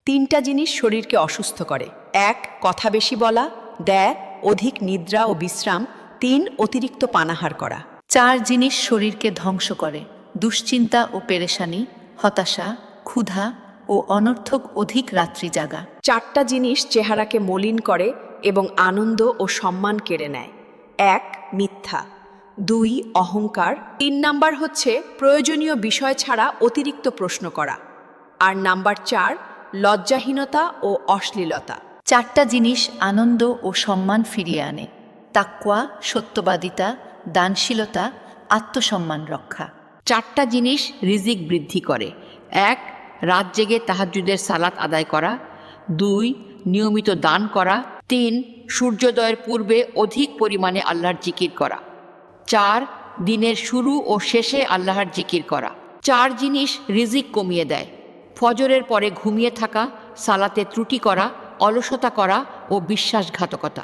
তিনটা জিনিস শরীরকে অসুস্থ করে: এক, কথা বেশি বলা; অধিক নিদ্রা ও বিশ্রাম; অতিরিক্ত পানাহার করা। চার জিনিস শরীরকে ধ্বংস করে: দুশ্চিন্তা ও পেরেশানি, হতাশা, ক্ষুধা ও অনর্থক অধিক রাত্রি জাগা। চারটা জিনিস চেহারাকে মলিন করে এবং আনন্দ ও সম্মান কেড়ে নেয়: এক, মিথ্যা; দুই, অহংকার; নাম্বার হচ্ছে প্রয়োজনীয় বিষয় ছাড়া অতিরিক্ত প্রশ্ন করা; আর নাম্বার চার, লজ্জাহীনতা ও অশ্লীলতা। চারটা জিনিস আনন্দ ও সম্মান ফিরিয়ে আনে: তাকওয়া, সত্যবাদিতা, দানশীলতা, আত্মসম্মান রক্ষা। চারটা জিনিস রিজিক বৃদ্ধি করে: এক, রাত জেগে তাহাজ্জুদের সালাত আদায় করা; দুই, নিয়মিত দান করা; তিন, সূর্যোদয়ের পূর্বে অধিক পরিমাণে আল্লাহর জিকির করা; চার, দিনের শুরু ও শেষে আল্লাহর জিকির করা। চার জিনিস রিজিক কমিয়ে দেয়: ফজরের পরে ঘুমিয়ে থাকা, সালাতে ত্রুটি করা, অলসতা করা ও বিশ্বাসঘাতকতা।